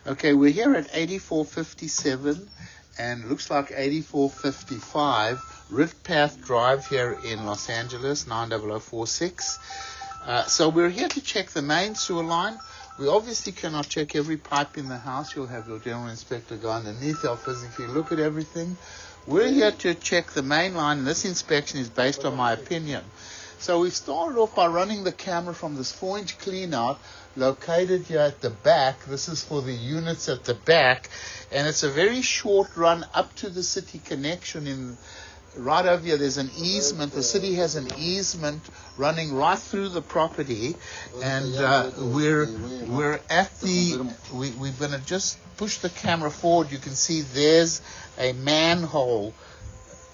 Okay, we're here at 8457 and looks like 8455 Ridpath Drive here in Los Angeles, 90046. So we're here to check the main sewer line. We obviously cannot check every pipe in the house. You'll have your general inspector go underneath. They'll physically look at everything. We're here to check the main line, and this inspection is based on my opinion. So we started off by running the camera from this 4-inch cleanout located here at the back. This is for the units at the back, and it's a very short run up to the city connection. Right over here there's an easement. The city has an easement running right through the property, and we're going to just push the camera forward. You can see there's a manhole.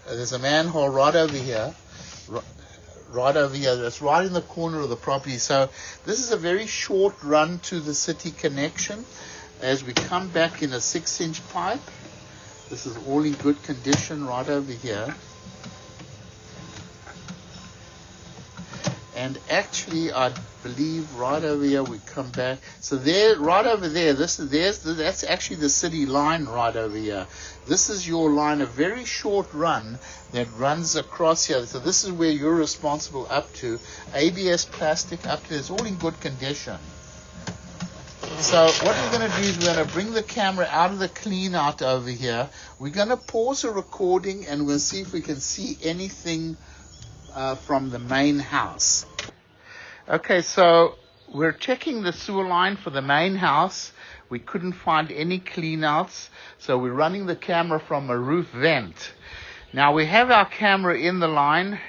There's a manhole right over here. Right over here, that's right in the corner of the property. So this is a very short run to the city connection. As we come back in a 6-inch pipe, this is all in good condition right over here. And actually, I believe right over here we come back. So there, right over there, that's actually the city line right over here. This is your line, a very short run that runs across here. So this is where you're responsible up to. ABS plastic up to, it's all in good condition. So what we're going to do is we're going to bring the camera out of the clean out over here. We're going to pause the recording and we'll see if we can see anything from the main house. Okay, so we're checking the sewer line for the main house. We couldn't find any cleanouts, so we're running the camera from a roof vent. Now we have our camera in the line,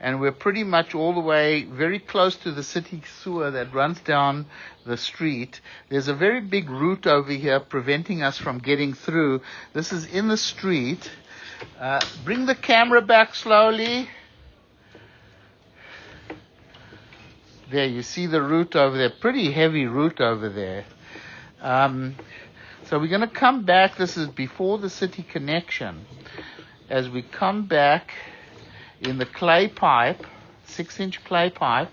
and we're pretty much all the way very close to the city sewer that runs down the street. There's a very big root over here preventing us from getting through. This is in the street. Bring the camera back slowly. There, you see the root over there, pretty heavy root over there. So we're going to come back. This is before the city connection. As we come back in the clay pipe, 6-inch clay pipe,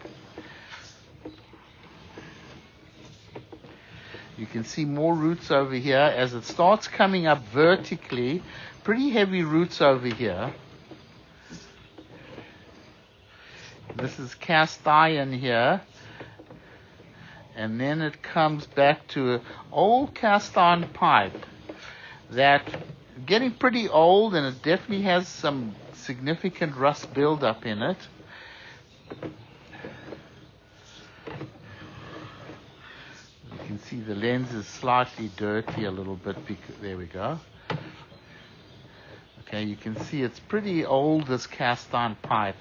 you can see more roots over here. As it starts coming up vertically, pretty heavy roots over here. This is cast iron here, and then it comes back to an old cast iron pipe that getting pretty old, and it definitely has some significant rust buildup in it. You can see the lens is slightly dirty a little bit. There we go. Okay, you can see it's pretty old, this cast iron pipe,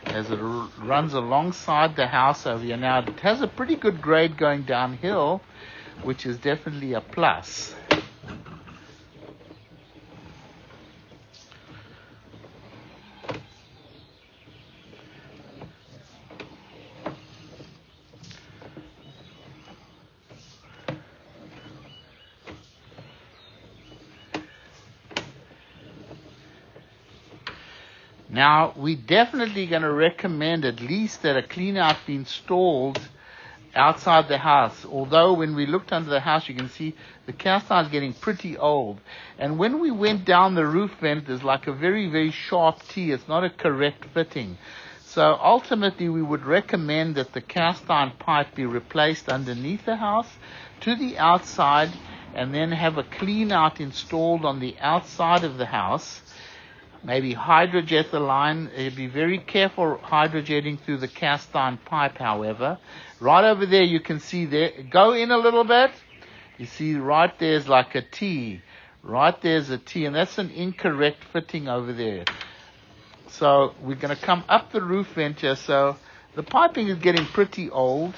as it runs alongside the house over here. Now, it has a pretty good grade going downhill, which is definitely a plus. Now, we're definitely going to recommend at least that a clean-out be installed outside the house. Although when we looked under the house, you can see the cast iron is getting pretty old. And when we went down the roof vent, there's like a very, very sharp T. It's not a correct fitting. So ultimately, we would recommend that the cast iron pipe be replaced underneath the house to the outside, and then have a clean-out installed on the outside of the house. Maybe hydrojet the line. Be very careful hydrojetting through the cast iron pipe, however. Right over there, you can see there. Go in a little bit. You see right there's like a T. Right there's a T, and that's an incorrect fitting over there. So we're going to come up the roof vent here. So the piping is getting pretty old.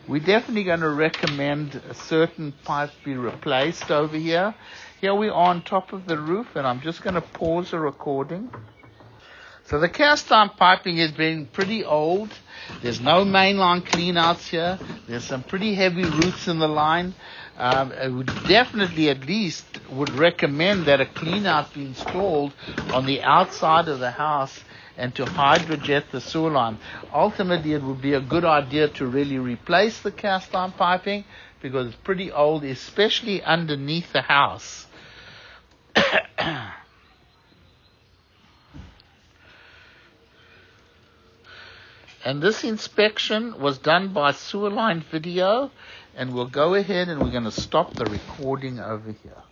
We're definitely going to recommend a certain pipe be replaced over here. Here we are on top of the roof, and I'm just going to pause the recording. So the cast iron piping has been pretty old. There's no mainline cleanouts here. There's some pretty heavy roots in the line. I would definitely at least would recommend that a cleanout be installed on the outside of the house and to hydrojet the sewer line. Ultimately, it would be a good idea to really replace the cast iron piping because it's pretty old, especially underneath the house. And this inspection was done by Sewer Line Video, and we'll go ahead and we're going to stop the recording over here.